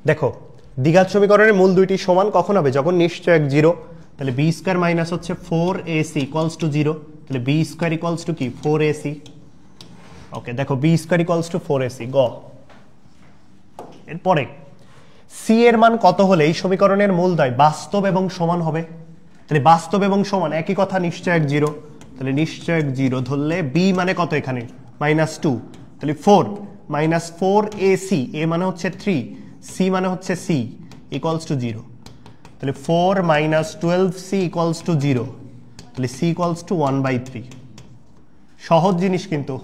দেখো দ্বিঘাত সমীকরণের মূল দুইটি সমান কখন হবে? যখন নিশ্চয়ক 0। তাহলে বি স্কয়ার মাইনাস হচ্ছে 4ac ইকুয়ালস টু 0। তাহলে বি স্কয়ার ইকুয়ালস টু কি 4ac। ওকে, দেখো B square equals to 4ac গ। এরপরে সি এর মান কত হলে এই সমীকরণের মূলদ্বয় বাস্তব এবং সমান হবে? তাহলে বাস্তব এবং সমান একই কথা, নিশ্চয়ক 0। তাহলে নিশ্চয়ক 0 ধরলে বি মানে কত এখানে -2, তাহলে 4 -4ac, এ মানে হচ্ছে 3, সি মানে হচ্ছে সি ইকুয়ালস টু 0। তাহলে 4 - 12c ইকুয়ালস টু 0, তাহলে সি ইকুয়ালস টু 1/3। সহজ জিনিস কিন্তু।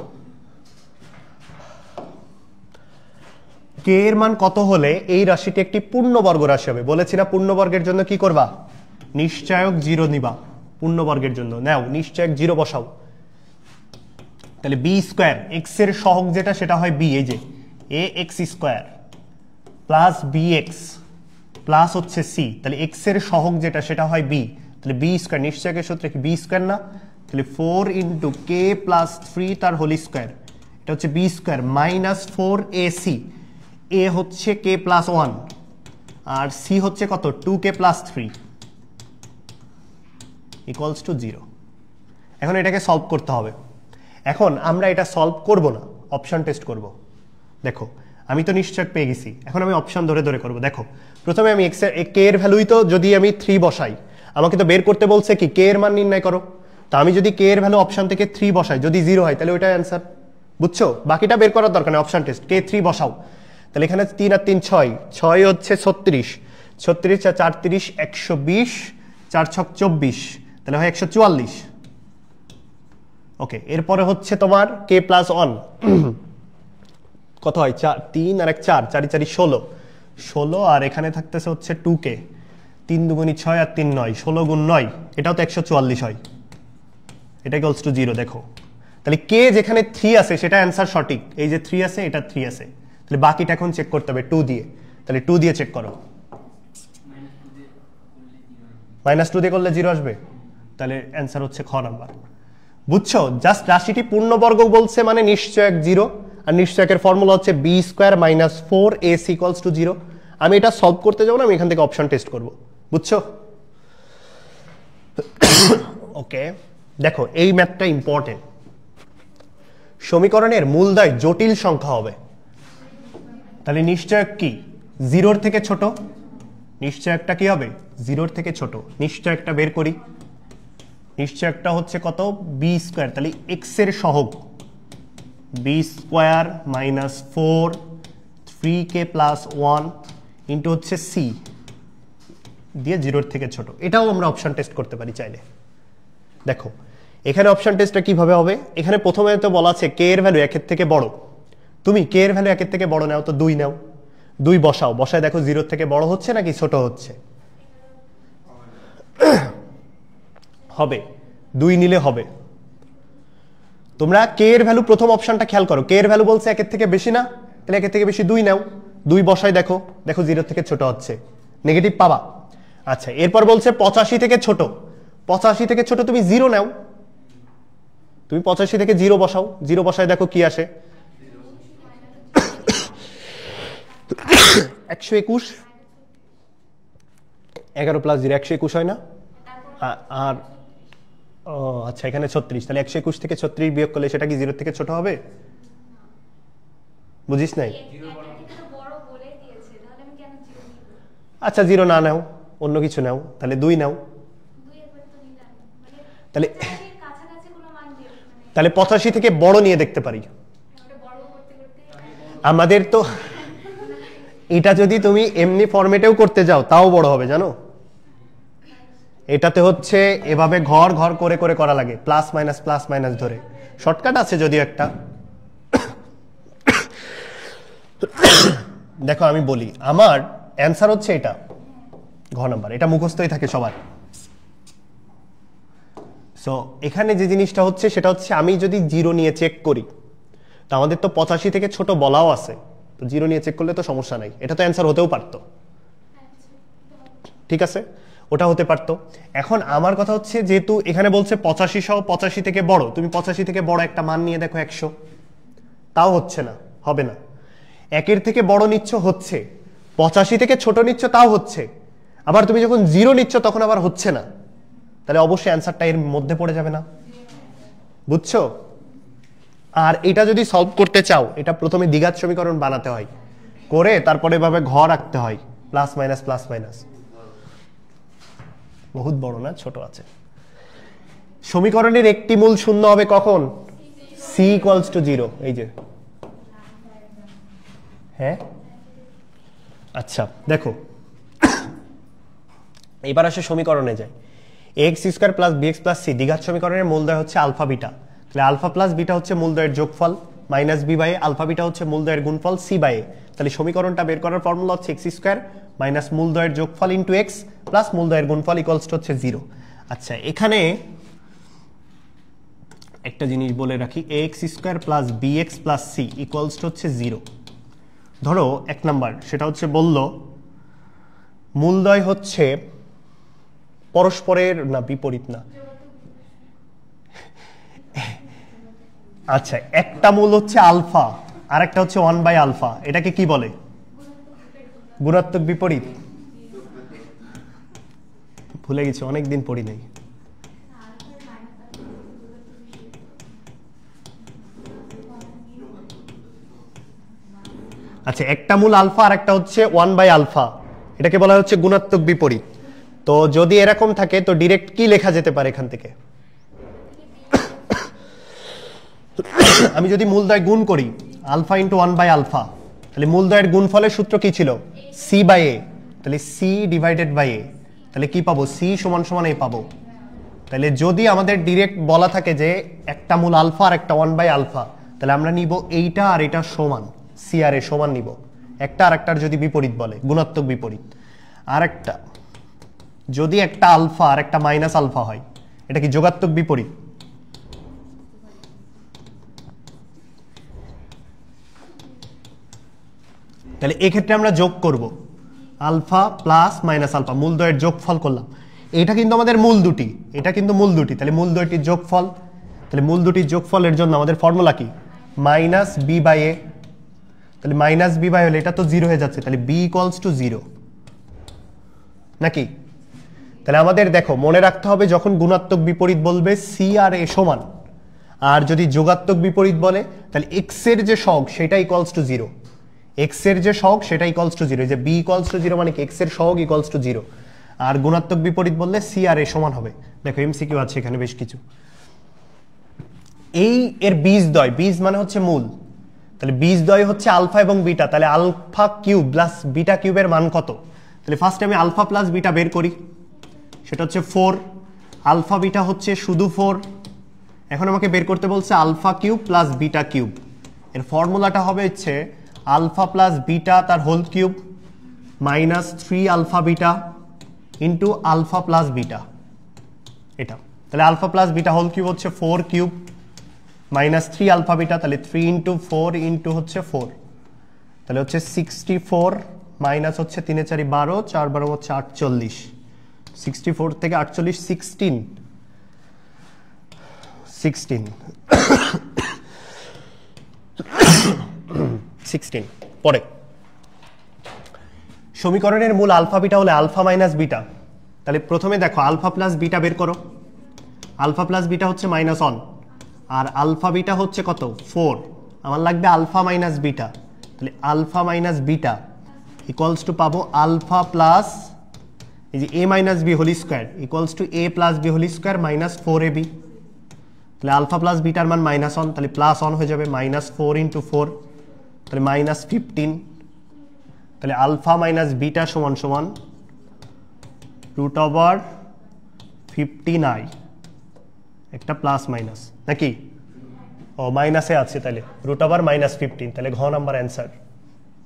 কে এর মান কত হলে এই রাশিটি একটি পূর্ণবর্গ রাশি হবে? বলেছি না পূর্ণবর্গের জন্য কি করবা? নিশ্চয়ক 0 নিবা। পূর্ণবর্গের জন্য নাও নিশ্চয়ক 0 বসাও। তাহলে বি স্কয়ার, এক্স এর সহগ যেটা সেটা হয় বি, এই যে A X square plus B X plus হচ্ছে সি। তাহলে এক্স এর সহগ যেটা সেটা হয় বি, তাহলে বি স্কয়ার নিশ্চয়কের সূত্রে কি বি স্কয়ার না? তাহলে 4 × k + 3 তার হোল স্কয়ার, এটা হচ্ছে বি স্কয়ার -4ac। এ হচ্ছে k + 1 আর সি হচ্ছে কত 2k + 3 ইকুয়ালস টু 0। এখন এটাকে সলভ করতে হবে। এখন আমরা এটা সলভ করব না, অপশন টেস্ট করব। দেখো আমি তো নিশ্চয়ক পেয়ে গেছি, এখন আমি অপশন ধরে ধরে করব। দেখো প্রথমে আমি এক্স এর কে এর ভ্যালুই তো যদি আমি 3 বসাই, আমাকে তো বের করতে বলছে কি কে এর মান নির্ণয় করো। তো আমি যদি কে এর ভ্যালু অপশন থেকে 3 বসাই, যদি 0 হয় তাহলে ওইটাই অ্যান্সার। বুঝছো? বাকিটা বের করার দরকার নেই, অপশন টেস্ট। কে 3 বসাও। তাহলে এখানে 3 আর 3 6, 6 হচ্ছে 36, 36 আর 4 30 120, 4 6 24, তাহলে হয় 144। ওকে, এরপরে হচ্ছে তোমার k + 1 কত হয় 4, 3 আর 1 4, 4 4 16, 16 আর এখানে থাকতেছে হচ্ছে 2k, 3 2 6 আর 3 9, 16 × 9 এটাও তো 144 হয়। এটা ইকুয়ালস টু 0। দেখো তাহলে কে যেখানে 3 আছে সেটা অ্যান্সার সঠিক, এই যে 3 আছে এটা 3 আছে। তাহলে বাকিটা এখন চেক করতে হবে 2 দিয়ে। তাহলে 2 দিয়ে চেক করো। -2 দিয়ে করলে 0 আসবে, তাহলে অ্যান্সার হচ্ছে খ নাম্বার। বুঝছো? জাস্ট রাশিটি পূর্ণবর্গ বলছে মানে নিশ্চয়ক 0, আর নিশ্চয়কের ফর্মুলা হচ্ছে b square -4ac equals to 0। আমি এটা সলভ করতে যাবো না, আমি এখান থেকে অপশন টেস্ট করব। বুঝছো? ওকে, দেখো এই ম্যাথটা ইম্পর্টেন্ট। সমীকরণের মূলদ্বয় জটিল সংখ্যা হবে, তাহলে নিশ্চয়ক কি 0-র থেকে ছোট? নিশ্চয়কটা কি হবে 0-র থেকে ছোট। নিশ্চয়কটা বের করি। নিশ্চয়কটা হচ্ছে কত বি স্কয়ার, তাহলে এক্স এর সহগ বি স্কয়ার -4 3k + 1 ইন্টু হচ্ছে সি দিয়ে 0-র থেকে ছোট। এটাও আমরা অপশন টেস্ট করতে পারি চাইলে। দেখো এখানে অপশন টেস্টটা কিভাবে হবে? এখানে প্রথমে তো বলা আছে কে এর ভ্যালু 1-এর থেকে বড়। তুমি কে এর ভ্যালু 1-এর থেকে বড় নাও, তো 2 নাও। 2 বসাও, বসায় দেখো 0-র থেকে বড় হচ্ছে নাকি ছোট হচ্ছে। হবে, 2 নিলে হবে। তোমরা কে এর ভ্যালু প্রথম অপশনটা খেয়াল করো, কে এর ভ্যালু বলছে 1-এর থেকে বেশি না, তাহলে 1-এর থেকে বেশি 2 নাও। 2 বসায় দেখো, দেখো 0-র থেকে ছোট হচ্ছে, নেগেটিভ পাবা। আচ্ছা, এরপর বলছে 85 থেকে ছোট। 85 থেকে ছোট তুমি 0 নাও। তুমি 85 থেকে 0 বসাও, 0 বসায় দেখো কি আসে 121, 11 + 0 121 হয় না? আর ও আচ্ছা, এখানে 36, তাহলে 121 থেকে 36 বিয়োগ করলে সেটা কি 0-র থেকে ছোট হবে? বুঝিস নাই? আচ্ছা 0 না নাও, অন্য কিছু নাও, তাহলে 2 নাও। তাহলে তাহলে 85 থেকে বড় নিয়ে দেখতে পারি। আমাদের তো এটা যদি তুমি এমনি ফরম্যাটেও করতে যাও তাও বড় হবে, জানো? এটাতে হচ্ছে এভাবে ঘর ঘর করে করে করা লাগে, প্লাস মাইনাস ধরে। শর্টকাট আছে যদিও একটা। দেখো আমি বলি, আমার অ্যান্সার হচ্ছে এটা ঘ নাম্বার, এটা মুখস্থই থাকে সবার। সো এখানে যে জিনিসটা হচ্ছে সেটা হচ্ছে আমি যদি 0 নিয়ে চেক করি, তো আমাদের তো 85 থেকে ছোট বলাও আছে, তো 0 নিয়ে চেক করলে তো সমস্যা নাই, এটা তো অ্যান্সার হতেও পারতো। ঠিক আছে, ওটা হতে পারতো। এখন আমার কথা হচ্ছে যেহেতু এখানে বলছে 85 সহ 85 থেকে বড়, তুমি 85 থেকে বড় একটা মান নিয়ে দেখো 100, তাও হচ্ছে না, হবে না। 1-এর থেকে বড় নিচ্ছ হচ্ছে, 85 থেকে ছোট নিচ্ছ তাও হচ্ছে, আবার তুমি যখন 0 নিচ্ছ তখন আবার হচ্ছে না, তাহলে অবশ্যই অ্যান্সারটা এর মধ্যে পড়ে যাবে না, বুঝছো? আর এটা যদি সলভ করতে চাও, এটা প্রথমে দ্বিঘাত সমীকরণ বানাতে হয়, করে তারপরে এভাবে ঘর রাখতে হয়, প্লাস মাইনাস প্লাস মাইনাস। বহুত বড় না, ছোট আছে। সমীকরণের একটি মূল শূন্য হবে কখন? c equals to 0। এই যে, হ্যাঁ আচ্ছা দেখো, এবার আসে সমীকরণে যাই। X square plus bx plus c দ্বিঘাত সমীকরণের মূলদয় হচ্ছে আলফা বিটা, তাহলে আলফা প্লাস বিটা হচ্ছে মূলদয়ের যোগফল minus b by a, alpha beta হচ্ছে মূলদয়ের গুণফল সি বাই এ। তাহলে সমীকরণটা বের করার ফর্মুলা হচ্ছে এক্স স্কোয়ার মাইনাস মূলদয়ের যোগফল ইন্টু এক্স প্লাস মূলদয়ের গুণফল ইকুয়ালস টু হচ্ছে 0। আচ্ছা, এখানে একটা জিনিস বলে রাখি, x square plus bx plus c equals to হচ্ছে 0। ধরো 1 নাম্বার, সেটা হচ্ছে বলল মূলদয় হচ্ছে পরস্পরের না বিপরীত না, আচ্ছা একটা মূল হচ্ছে আলফা আর একটা হচ্ছে 1 বাই আলফা, এটাকে কি বলে? গুণাত্মক বিপরীত। ভুলে গেছি, অনেকদিন পড়ি নাই। আচ্ছা, একটা মূল আলফা আর একটা হচ্ছে 1 বাই আলফা, এটাকে বলা হচ্ছে গুণাত্মক বিপরীত। তো যদি এরকম থাকে তো ডিরেক্ট কি লেখা যেতে পারে এখান থেকে? আমি যদি মূলদয় গুণ করি আলফা ইন্টু 1 বাই আলফা, তাহলে মূলদয়ের গুণফলের সূত্র কি ছিল? সি বাই এ, তাহলে সি ডিভাইডেড বাই এ, তাহলে কি পাবো? সি সমান সমান এ পাবো। তাহলে যদি আমাদের ডিরেক্ট বলা থাকে যে একটা মূল আলফা আর একটা 1 বাই আলফা, তাহলে আমরা নিব এইটা আর এটা সমান, সি আর এ সমান নিব, একটা আর একটার যদি বিপরীত বলে, গুণাত্মক বিপরীত। আর একটা যদি একটা আলফা আর একটা মাইনাস আলফা হয়, এটা কি যোগাত্মক বিপরীত? তাহলে এক্ষেত্রে আমরা যোগ করব আলফা প্লাস মাইনাস আলফা, মূলদ্বয়ের যোগফল করলাম। এটা কিন্তু আমাদের মূল দুটি, এটা কিন্তু মূল দুটি, তাহলে মূল দুটির যোগফল, তাহলে মূল দুটির যোগফলের জন্য আমাদের ফর্মুলা কি? মাইনাস বি বাই এ, তাহলে মাইনাস বি বাই হলে এটা তো 0 হয়ে যাচ্ছে, তাহলে বি ইকুয়ালস টু 0 নাকি? তাহলে আমাদের দেখো মনে রাখতে হবে, যখন গুণাত্মক বিপরীত বলবে সি আর এ সমান, আর যদি যোগাত্মক বিপরীত বলে তাহলে এক্স এর যে সহগ সেটা ইকুয়ালস টু 0, এক্স এর যে সহগ সেটা ইকুয়ালস টু 0, যে বি ইকুয়ালস টু 0 মানে কি? এক্স এর সহগ ইকুয়ালস টু 0। আর গুণাত্মক বিপরীত বললে সি আর এ সমান হবে। দেখো এমসিকিউ আছে এখানে বেশ কিছু। এই এর বীজদ্বয়, বীজ মানে হচ্ছে মূল, তাহলে বীজদ্বয় হচ্ছে আলফা এবং বিটা, তাহলে আলফা কিউব প্লাস বিটা কিউবের মান কত? তাহলে ফার্স্টে আমি আলফা প্লাস বিটা বের করি, সেটা হচ্ছে 4, আলফা বিটা হচ্ছে শুধু 4। এখন আমাকে বের করতে বলছে alpha cube plus beta cube, এর ফর্মুলাটা হবে হচ্ছে আলফা প্লাস বিটা তার whole cube minus 3 alpha beta into alpha plus beta, এটা। তাহলে alpha plus beta whole cube হচ্ছে 4 কিউব মাইনাস 3 আলফা বিটা, তাহলে 3 ইন্টু 4 ইন্টু হচ্ছে 4, তাহলে হচ্ছে 64 মাইনাস হচ্ছে 3 4 12, 4 12 হচ্ছে 48, 64 থেকে 48 16 পরে সমীকরণের মূল আলফা বিটা হলে আলফা মাইনাস বিটা, তাহলে প্রথমে দেখো আলফা প্লাস বিটা বের করো। আলফা প্লাস বিটা হচ্ছে -1 আর আলফা বিটা হচ্ছে কত? 4। আমার লাগবে আলফা মাইনাস বিটা, তাহলে alpha minus beta equals to পাবো আলফা প্লাস এই যে a minus b whole square equals to a plus b whole square minus 4ab, তাহলে আলফা প্লাস বিটার মান -1, তাহলে +1 হয়ে যাবে, -4 ইন্টু 4, তাহলে -15, তাহলে আলফা মাইনাস বিটা সমান সমান √59, একটা প্লাস মাইনাস নাকি? ও মাইনাসে আছে, তাহলে √-15, তাহলে ঘ নাম্বার অ্যান্সার।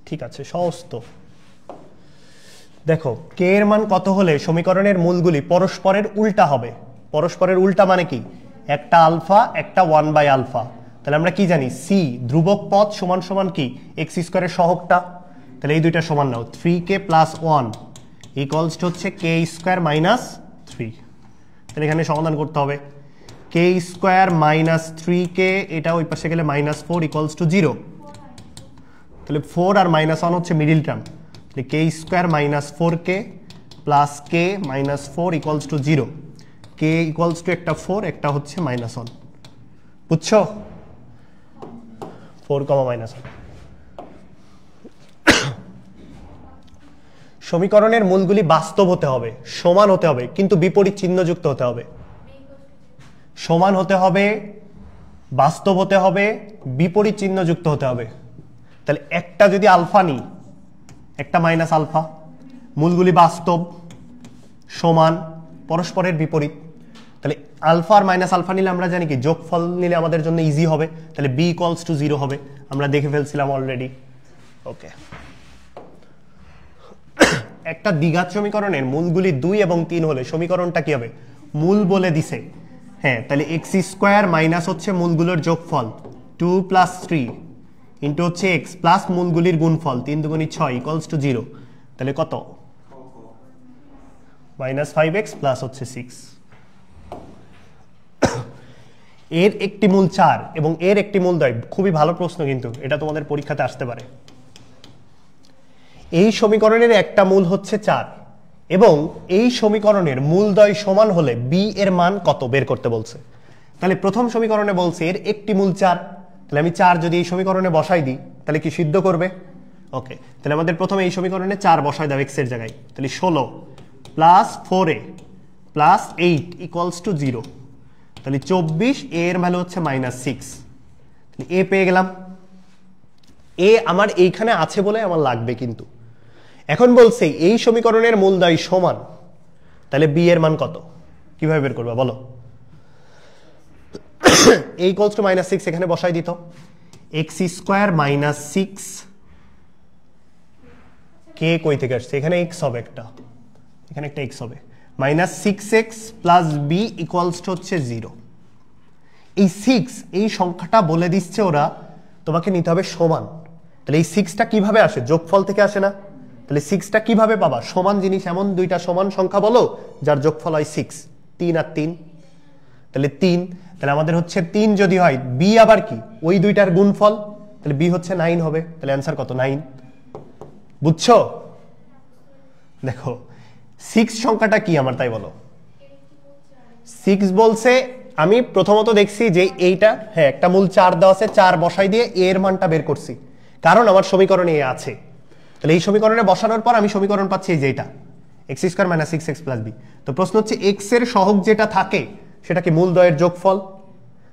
ঠিক আছে, সহজ তো। দেখো কে এর মান কত হলে সমীকরণের মূলগুলি পরস্পরের উল্টা হবে? পরস্পরের উল্টা মানে কি? একটা আলফা একটা 1 বাই আলফা, তাহলে আমরা কি জানি? সি ধ্রুবক পদ সমান সমান কি? এক্স স্কোয়ারের সহগটা, তাহলে এই দুইটা সমান নাও, 3k + 1 ইকুয়ালস টু হচ্ছে k স্কোয়ার মাইনাস 3। তাহলে এখানে সমাধান করতে হবে, k স্কোয়ার মাইনাস 3k, এটা ওই পাশে গেলে -4 ইকুয়ালস টু 0, তাহলে 4 আর -1 হচ্ছে মিডিল টার্ম, তাহলে K square minus 4k plus K minus 4 equals to 0, K equals to একটা 4, একটা হচ্ছে -1, বুঝছো? 4, -1। সমীকরণের মূলগুলি বাস্তব হতে হবে, সমান হতে হবে, কিন্তু বিপরীত চিহ্নযুক্ত হতে হবে। সমান হতে হবে, বাস্তব হতে হবে, বিপরীত চিহ্নযুক্ত হতে হবে। তাহলে একটা যদি আলফা নিই, একটা মাইনাস আলফা, মূলগুলি বাস্তব, সমান, পরস্পরের বিপরীত। তাহলে আলফা আর মাইনাস আলফা নিলে আমরা জানি কি যোগফল নিলে আমাদের জন্য ইজি হবে, তাহলে বি ইকুয়ালস টু 0 হবে, আমরা দেখে ফেলছিলাম অলরেডি। ওকে, একটা দ্বিঘাত সমীকরণের মূলগুলি 2 এবং 3 হলে সমীকরণটা কি হবে? মূল বলে দিছে, হ্যাঁ, তাহলে এক্স স্কোয়ার মাইনাস হচ্ছে মূলগুলোর যোগফল 2 + 3 ইন্টু হচ্ছে এক্স প্লাস মূলগুলির গুণফল 3 × 2 = 6 ইকুয়ালস টু 0। তাহলে কত? -5x প্লাস হচ্ছে 6। এর একটি মূল 4 এবং এর একটি মূল 2। খুবই ভালো প্রশ্ন, কিন্তু এটা তোমাদের পরীক্ষাতে আসতে পারে। এই সমীকরণের একটা মূল হচ্ছে 4 এবং এই সমীকরণের মূল 2 সমান হলে বি এর মান কত বের করতে বলছে। তাহলে প্রথম সমীকরণে বলছে এর একটি মূল 4, তাহলে আমি 4 যদি এই সমীকরণে বসাই দিই তাহলে কি সিদ্ধ করবে? ওকে, তাহলে আমাদের প্রথমে এই সমীকরণে 4 বসাই দাও এক্স এর জায়গায়, তাহলে 16 plus 4a plus 8 equals to 0, তাহলে 24, এর ভ্যালু হচ্ছে -6। তাহলে এ পেয়ে গেলাম। এ আমার এইখানে আছে বলে আমার লাগবে, কিন্তু এখন বলছে এই সমীকরণের মূল 2 সমান, তাহলে বি এর মান কত? কিভাবে বের করবা বলো? a ইকুয়ালস টু -6 এখানে বসাই দিত, এক্স স্কোয়ার মাইনাস 6, কে কই থেকে আসছে? এখানে এক্স হবে, একটা এখানে একটা এক্স হবে, -6x plus B equals to হচ্ছে 0। এই 6 এই সংখ্যাটা বলে দিচ্ছে ওরা, তোমাকে নিতে হবে সমান। তাহলে এই 6টা কিভাবে আসে? যোগফল থেকে আসে না? তাহলে 6টা কিভাবে পাবা? সমান জিনিস এমন দুইটা সমান সংখ্যা বলো যার যোগফল হয় 6, 3 আর 3, তাহলে 3। তাহলে আমাদের হচ্ছে 3 যদি হয়, বি আবার কি ওই দুইটার গুণফল, তাহলে বি হচ্ছে 9 হবে। তাহলে অ্যান্সার কত? 9। বুঝছো? দেখো 6 সংখ্যাটা কি আমার, তাই বলো। 6 বলছে, আমি প্রথমত দেখছি যে এইটা, হ্যাঁ, একটা মূল 4 দেওয়া আছে, 4 বসাই দিয়ে এর মানটা বের করছি, কারণ আমার সমীকরণে এ আছে। তাহলে এই সমীকরণে বসানোর পর আমি সমীকরণ পাচ্ছি এই যে এটা, x square minus 6x plus b. তো প্রশ্ন হচ্ছে এক্স এর সহগ যেটা থাকে সেটা কি মূল 2 এর যোগফল?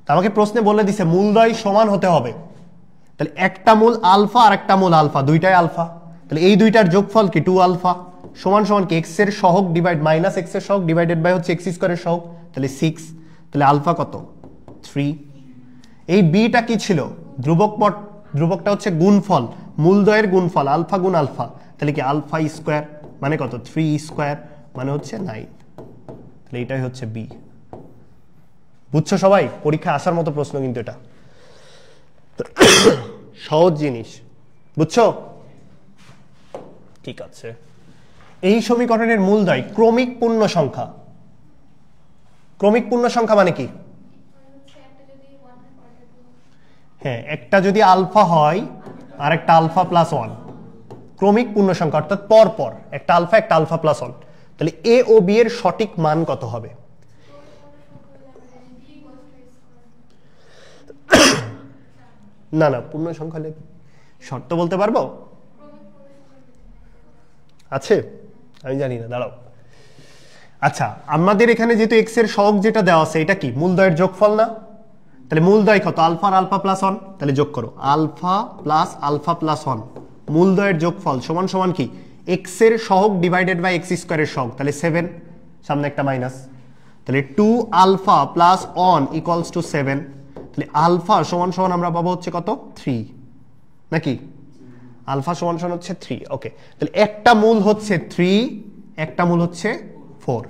তো আমাকে প্রশ্নে বলে দিছে মূল 2 সমান হতে হবে, তাহলে একটা মূল আলফা আর একটা মূল আলফা, দুইটাই আলফা, তাহলে এই দুইটার যোগফল কি 2 আলফা সমান সমান কি এক্স এর সহগ ডিভাইড মাইনাস এক্স এর সহগ ডিভাইডেড বাই হচ্ছে এক্স স্কোয়ারের সহগ, তাহলে 6। তাহলে আলফা কত? 3। এই বিটা কি ছিল? ধ্রুবক পদ, ধ্রুবকটা হচ্ছে গুণফল, মূল 2 এর গুণফল আলফা গুণ আলফা, তাহলে কি আলফা স্কোয়ার মানে কত? 3 স্কোয়ার মানে হচ্ছে 9। তাহলে এটাই হচ্ছে বি। বুঝছো সবাই? পরীক্ষায় আসার মতো প্রশ্ন কিন্তু এটা, সহজ জিনিস, বুঝছো? ঠিক আছে, এই সমীকরণের মূল 2 ক্রমিক পূর্ণ সংখ্যা। ক্রমিক পূর্ণ সংখ্যা মানে কি? হ্যাঁ, একটা যদি আলফা হয় আর একটা আলফা প্লাস 1, ক্রমিক পূর্ণ সংখ্যা, অর্থাৎ পর পর একটা আলফা প্লাস 1। তাহলে এ ও বি এর সঠিক মান কত হবে? না না, পূর্ণ সংখ্যা শর্ত বলতে পারবো? আছে, আমি জানি না, দাঁড়াও। আচ্ছা, আমাদের এখানে যেহেতু এক্স এর সহগ যেটা দেওয়া আছে এটা কি মূল 2 এর যোগফল না? তাহলে মূল 2 কত? আলফা আর আলফা প্লাস 1, তাহলে যোগ করো আলফা প্লাস 1 মূল 2 এর যোগফল সমান সমান কি এক্স এর সহগ ডিভাইডেড বাই এক্স স্কোয়ারের সহগ, তাহলে 7, সামনে একটা মাইনাস, তাহলে 2 আলফা প্লাস 1 ইকুয়ালস টু 7। তাহলে আলফা সমান সমান আমরা পাবো হচ্ছে কত? 3, নাকি? আলফা সমান সমান হচ্ছে 3। ওকে, তাহলে একটা মূল হচ্ছে 3, একটা মূল হচ্ছে 4।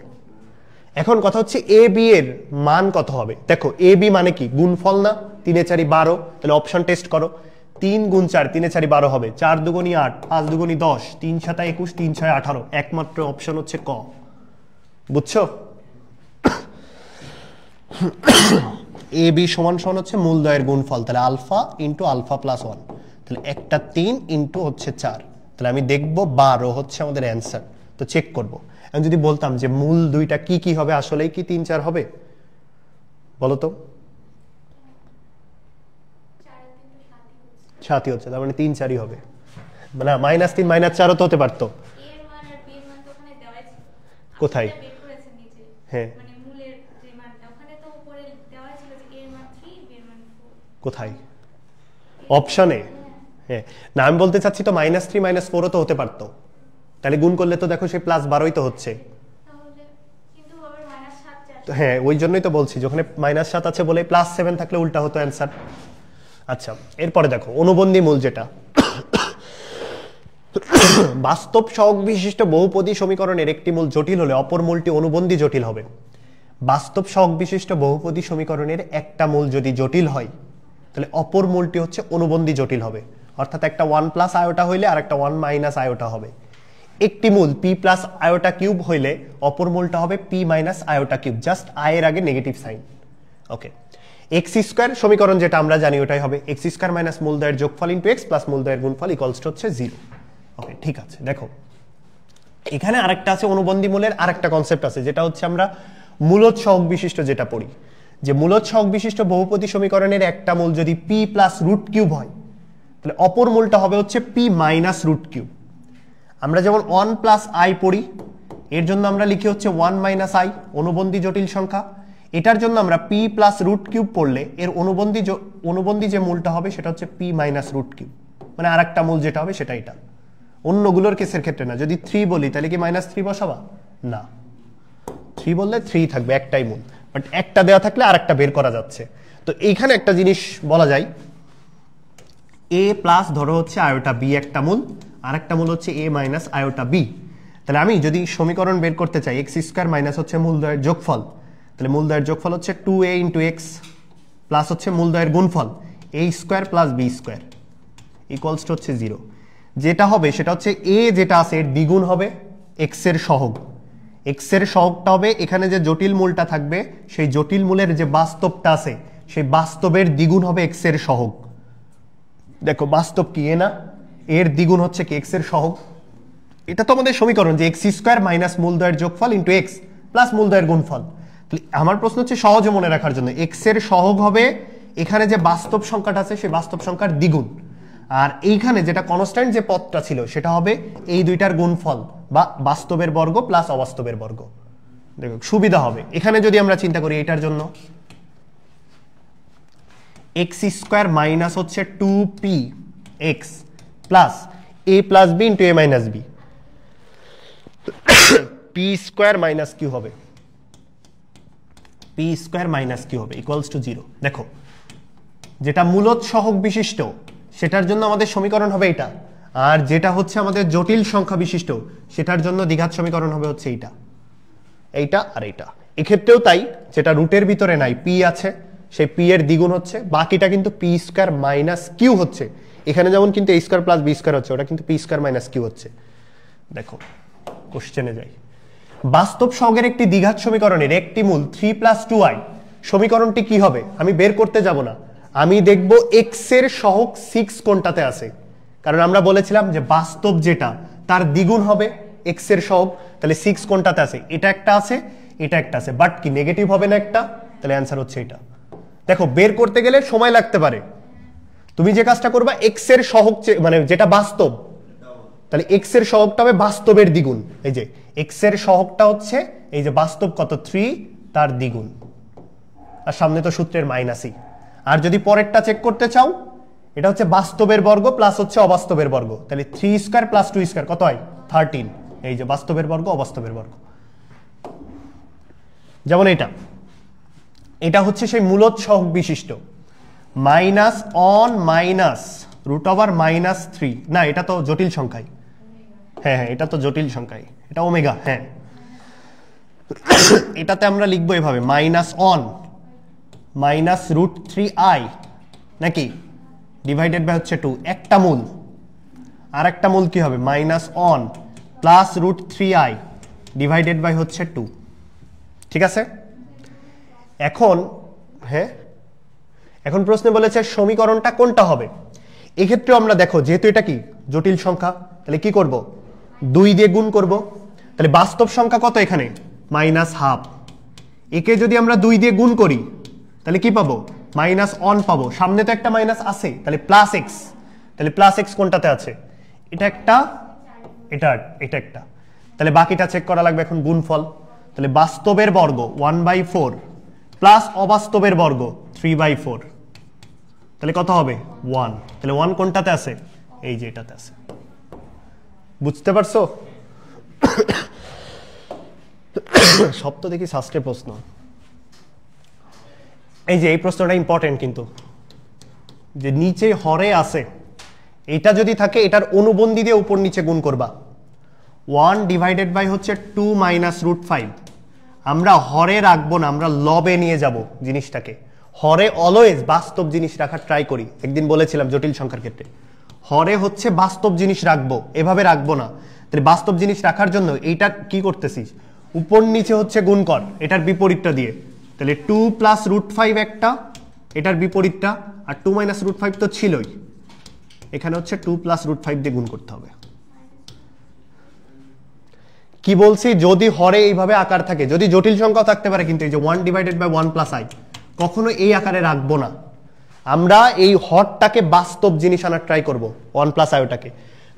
এখন কথা হচ্ছে এ বি এর মান কত হবে? দেখো এ বি মানে কি গুণফল না, 3 এ 4 12, তাহলে অপশন টেস্ট করো, 3 গুণ 4, 3 এ 4 12 হবে, 4 দুগুণী 8, 5 দুগুণী 10, 3 7 21, 3 6 18, একমাত্র অপশন হচ্ছে ক। বুঝছো? এ বি সমান সমান হচ্ছে মূল 2 এর গুণফল, তাহলে আলফা ইন্টু আলফা প্লাস 1, তাহলে একটা 3 ইন্টু হচ্ছে 4, তাহলে আমি দেখব 12 হচ্ছে আমাদের অ্যান্সার। তো চেক করব। আমি যদি বলতাম যে মূল দুইটা কি কি হবে, আসলেই কি 3 4 হবে? বলো তো। 7ই হচ্ছে, তার মানে 3 4ই হবে। মানে -3 -4ও তো হতে পারতো। কোথায়? হ্যাঁ, কোথায়? অপশনে? হ্যাঁ না, আমি বলতে চাচ্ছি তো -3 -4ও তো হতে পারতো। তাহলে গুণ করলে তো দেখো সেই +12ই তো হচ্ছে। হ্যাঁ, ওই জন্যই তো বলছি, যখন -7 আছে বলে +7 থাকলে উল্টা হতো অ্যান্সার। আচ্ছা, এরপরে দেখো অনুবন্ধী মূল, যেটা বাস্তব সহগ বিশিষ্ট বহুপদী সমীকরণের একটি মূল জটিল হলে অপর মূলটি অনুবন্ধী জটিল হবে। বাস্তব সহগ বিশিষ্ট বহুপদী সমীকরণের একটা মূল যদি জটিল হয়, তাহলে অপর মূলটি হচ্ছে অনুবন্ধী জটিল হবে। অর্থাৎ একটা 1 + আয়োটা হইলে আর একটা 1 - আয়োটা হবে। একটি মূল p + আয়োটা কিউব হইলে অপর মূলটা হবে p - iota cube, just i এর আগে নেগেটিভ সাইন। ওকে, x² সমীকরণ যেটা আমরা জানি ওটাই হবে x² - মূলদ্বয়ের যোগফল ইনটু x প্লাস মূলদ্বয়ের গুণফল ইকুয়ালস টু হচ্ছে 0। ওকে, ঠিক আছে। দেখো এখানে আরেকটা আছে অনুবন্ধী মূলের আরেকটা কনসেপ্ট আছে, যেটা হচ্ছে আমরা মূলদ সহগ বিশিষ্ট যেটা পড়ি, যে মূলদ সহগ বিশিষ্ট বহুপদী সমীকরণের একটা মূল যদি p + √³ হয়, তাহলে অপর মূলটা হবে হচ্ছে p - √³ আমরা যেমন 1 + i পড়ি, এর জন্য আমরা লিখি হচ্ছে 1 - i, অনুবন্ধী জটিল সংখ্যা। এটার জন্য আমরা p + √³ পড়লে এর অনুবন্ধী যে মূলটা হবে সেটা হচ্ছে p - √³ মানে আরেকটা মূল যেটা হবে সেটা এটা। অন্যগুলোর কেসের ক্ষেত্রে না। যদি 3 বলি তাহলে কি -3 বসাবা? না, 3 বললে 3 থাকবে, একটাই মূল। বাট একটা দেওয়া থাকলে আরেকটা বের করা যাচ্ছে। তো এইখানে একটা জিনিস বলা যায়, a প্লাস ধরো হচ্ছে আয়োটা b একটা মূল, আরেকটা মূল হচ্ছে a - আয়োটা b। তাহলে আমি যদি সমীকরণ বের করতে চাই x² মাইনাস হচ্ছে মূলদ্বয়ের যোগফল, তাহলে মূলদ্বয়ের যোগফল হচ্ছে 2a × x প্লাস হচ্ছে মূলদ্বয়ের গুণফল a² + b² ইকুয়ালস টু হচ্ছে 0। যেটা হবে সেটা হচ্ছে a যেটা আছে এর দ্বিগুণ হবে x এর সহগ। x এর সহগটা হবে এখানে যে জটিল মূলটা থাকবে সেই জটিল মূলের যে বাস্তবটা আছে সেই বাস্তবের দ্বিগুণ হবে x এর সহগ। দেখো বাস্তব কি এ না, এর দ্বিগুণ হচ্ছে কি x এর সহগ। এটা তো আমাদের সমীকরণ যে x² মাইনাস মূলদ্বয়ের যোগফল ইনটু x প্লাস মূলদ্বয়ের গুণফল। তাহলে আমার প্রশ্ন হচ্ছে সহজে মনে রাখার জন্য x এর সহগ হবে এখানে যে বাস্তব সংখ্যাটা আছে সেই বাস্তব সংখ্যার দ্বিগুণ, আর এইখানে যেটা কনস্ট্যান্ট যে পদটা ছিল সেটা হবে এই দুইটার গুণফল বা বাস্তবের বর্গ প্লাস অবাস্তবের বর্গ। দেখো সুবিধা হবে এখানে যদি আমরা চিন্তা করি এটার জন্য x² মাইনাস হচ্ছে 2px plus a plus b into a minus b, p² minus q হবে, p² মাইনাস q হবে ইকুয়ালস টু 0। দেখো যেটা মূলদ সহগ বিশিষ্ট সেটার জন্য আমাদের সমীকরণ হবে এটা, আর যেটা হচ্ছে আমাদের জটিল সংখ্যা বিশিষ্ট সেটার জন্য দ্বিঘাত সমীকরণ হবে হচ্ছে এইটা, এইটা আর এইটা। এক্ষেত্রেও তাই, যেটা রুটের ভিতরে নাই p আছে সেই p এর দ্বিগুণ হচ্ছে, বাকিটা কিন্তু p² মাইনাস q হচ্ছে। এখানে যেমন কিন্তু a² প্লাস b² হচ্ছে, ওটা কিন্তু p² মাইনাস q হচ্ছে। দেখো কোশ্চেনে যাই, বাস্তব সহগের একটি দ্বিঘাত সমীকরণের একটি মূল 3 + 2i সমীকরণটি কি হবে আমি বের করতে যাব না, আমি দেখব x এর সহগ 6 কোনটাতে আছে, কারণ আমরা বলেছিলাম যে বাস্তব যেটা তার দ্বিগুণ হবে x এর সহগ। তাহলে 6 কোনটাতে আছে, এটা একটা আছে এটা একটা আছে, বাট কি নেগেটিভ হবে না একটা, তাহলে অ্যান্সার হচ্ছে এটা। দেখো বের করতে গেলে সময় লাগতে পারে, তুমি যে কাজটা করবা x এর সহগ মানে যেটা বাস্তব, তাহলে x এর সহগটা হবে বাস্তবের দ্বিগুণ। এই যে x এর সহগটা হচ্ছে এই যে বাস্তব কত 3 তার দ্বিগুণ, আর সামনে তো সূত্রের মাইনাসই। আর যদি পরেরটা চেক করতে চাও এটা হচ্ছে বাস্তবের বর্গ প্লাস হচ্ছে অবাস্তবের বর্গ, তাহলে 3² প্লাস 2² কত হয় 13। এই যে বাস্তবের বর্গ অবাস্তবের বর্গ। যেমন এটা হচ্ছে সেই মূলদ সহগ বিশিষ্ট -1 - √3 না, এটা তো জটিল সংখ্যাই। হ্যাঁ এটা তো জটিল সংখ্যাই, এটা ওমেগা। হ্যাঁ এটাতে আমরা লিখবো এভাবে -1 - √3i নাকি ডিভাইডেড বাই হচ্ছে 2, একটা মূল, আর একটা মূল কি হবে -1 + √3i ডিভাইডেড বাই হচ্ছে 2। ঠিক আছে, এখন প্রশ্নে বলেছে সমীকরণটা কোনটা হবে। এক্ষেত্রে আমরা দেখো যেহেতু এটা কি জটিল সংখ্যা, তাহলে কি করব 2 দিয়ে গুণ করব তাহলে বাস্তব সংখ্যা কত এখানে -12 একে যদি আমরা 2 দিয়ে গুণ করি তাহলে কি পাবো -1 পাবো সামনে তো একটা মাইনাস আছে তাহলে +x তাহলে +x কোনটাতে আছে এটা একটা এটা একটা তাহলে বাকিটা চেক করা লাগবে এখন গুণফল তাহলে বাস্তবের বর্গ 1/4 প্লাস অবাস্তবের বর্গ 3/4 তাহলে কত হবে 1 তাহলে 1 কোনটাতে আছে এই যে এটাতে আছে বুঝতে পারছো সব তো দেখি শাস্ত্রের প্রশ্ন এই যে এই প্রশ্নটা ইম্পর্টেন্ট কিন্তু যে নিচে হরে আছে এটা যদি থাকে এটার অনুবন্ধী দিয়ে উপর নিচে গুণ করবা 1 ডিভাইডেড বাই হচ্ছে 2 -√5 আমরা হরে রাখবো না আমরা লবে নিয়ে যাব জিনিসটাকে হরে অলওয়েজ বাস্তব জিনিস রাখার ট্রাই করি একদিন বলেছিলাম জটিল সংখ্যার ক্ষেত্রে হরে হচ্ছে বাস্তব জিনিস রাখবো এভাবে রাখবো না তাহলে বাস্তব জিনিস রাখার জন্য এইটা কি করতেছিস উপর নিচে হচ্ছে গুণ কর এটার বিপরীতটা দিয়ে তাহলে 2 +√5 একটা এটার বিপরীতটা আর 2 -√5 তো ছিলই এখানে হচ্ছে 2 +√5 দিয়ে গুণ করতে হবে কি বলছি যদি হরে এইভাবে আকার থাকে যদি জটিল সংখ্যাও থাকতে পারে কিন্তু এই যে 1 ডিভাইডেড বাই 1 + i কখনো এই আকারে রাখবো না আমরা এই হরটাকে বাস্তব জিনিস আনার ট্রাই করব 1 + i ওটাকে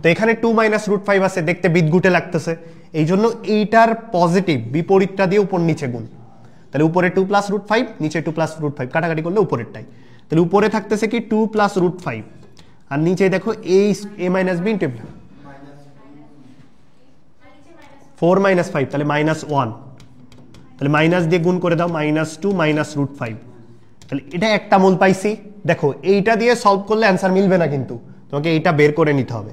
তো এখানে 2 -√5 আছে দেখতে বিদঘুটে লাগতেছে এই জন্য এইটার পজিটিভ বিপরীতটা দিয়ে উপর নিচে গুণ তাহলে উপরে 2 +√5 নিচে 2 +√5 কাটাকাটি করলে উপরেরটাই তাহলে উপরে থাকতেছে কি 2 +√5 আর নিচে দেখো a - b ইনটু 4 - 5 তাহলে -1 তাহলে মাইনাস দিয়ে গুণ করে দাও -2 -√5 তাহলে এটা একটা মূল পাইছি দেখো এইটা দিয়ে সলভ করলে অ্যান্সার মিলবে না কিন্তু তোমাকে এইটা বের করে নিতে হবে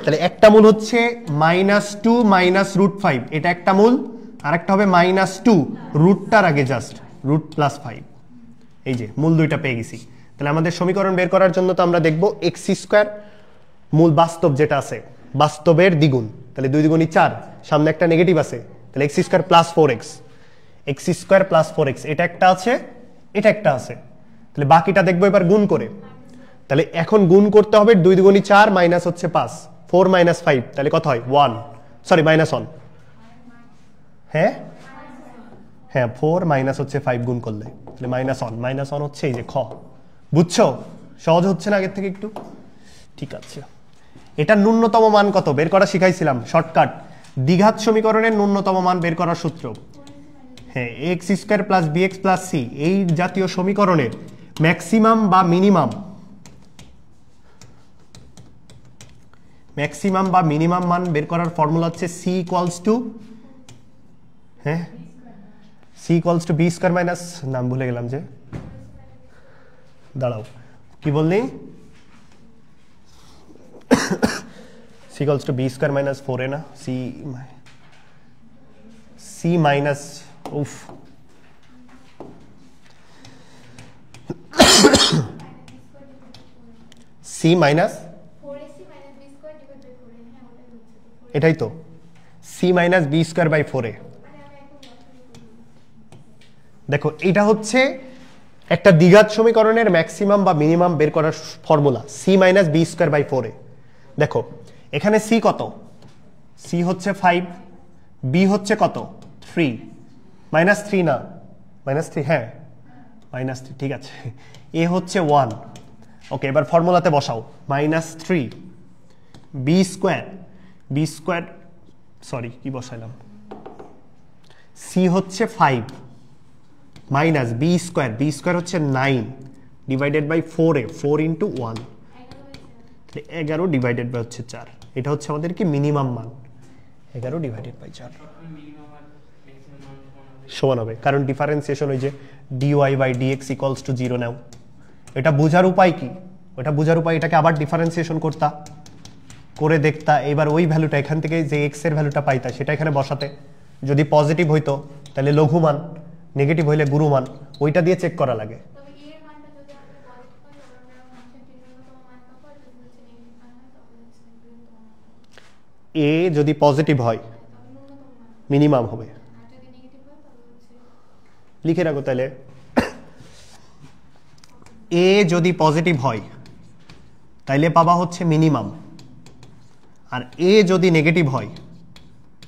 তাহলে একটা মূল হচ্ছে -2 -√5 এটা একটা মূল আর একটা হবে -2 রুটটার আগে জাস্ট রুট +5 এই যে মূল দুইটা পেয়ে গেছি তাহলে আমাদের সমীকরণ বের করার জন্য তো আমরা দেখব x² মূল বাস্তব যেটা আছে বাস্তবের দ্বিগুণ তাহলে 2 দ্বিগুণী 4 সামনে একটা নেগেটিভ আছে তাহলে x² + 4x x² + 4x এটা একটা আছে এটা একটা আছে তাহলে বাকিটা দেখবো এবার গুণ করে তাহলে এখন গুণ করতে হবে 2 দ্বিগুণী 4 মাইনাস হচ্ছে 5 4 - 5 তাহলে কত হয় 1 সরি -1 হ্যাঁ হ্যাঁ 4 মাইনাস হচ্ছে 5 গুণ করলে তাহলে -1 হচ্ছে এই যে খ বুঝছো সহজ হচ্ছে না আগের থেকে একটু ঠিক আছে এটা ন্যূনতম মান কত বের করা শিখাইছিলাম শর্টকাট দ্বিঘাত সমীকরণের ন্যূনতম মান বের করার সূত্র হ্যাঁ x² + bx + c এই জাতীয় সমীকরণের ম্যাক্সিমাম বা মিনিমাম মান বের করার ফর্মুলা হচ্ছে c = b² মাইনাস নাম ভুলে গেলাম যে দাঁড়াও কি বললি c = b² - 4a না c মাইনাস উফ c মাইনাস এটাই তো c - b²/4a দেখো এটা হচ্ছে একটা দ্বিঘাত সমীকরণের ম্যাক্সিমাম বা মিনিমাম বের করার ফর্মুলা c - b²/4a দেখো এখানে c কত c হচ্ছে 5 b হচ্ছে কত 3 -3 না -3 হ্যাঁ -3 ঠিক আছে a হচ্ছে 1 ওকে এবার ফর্মুলাতে বসাও -3 b² সরি কি বসাইলাম c হচ্ছে 5 মাইনাস b² হচ্ছে 9 divided by 4a 4 × 1 11 divided by হচ্ছে 4 এটা হচ্ছে আমাদের কি মিনিমাম মান 11 ডিভাইডেড বাই 4 সমান হবে কারণ ডিফারেন্সিয়েশন ওই যে dy/dx = 0 নাও এটা বোঝার উপায় কি ওটা বোঝার উপায় এটাকে আবার ডিফারেন্সিয়েশন করতা করে দেখতা এবার ওই ভ্যালুটা এখান থেকে যে x এর ভ্যালুটা পাইতা সেটা এখানে বসাতে যদি পজিটিভ হইতো তাহলে লঘু মান নেগেটিভ হইলে গুরু মান ওইটা দিয়ে চেক করা লাগে a যদি পজিটিভ হয় মিনিমাম হবে লিখে রাখো তাহলে a যদি পজিটিভ হয় তাইলে পাবা হচ্ছে মিনিমাম আর এ যদি নেগেটিভ হয়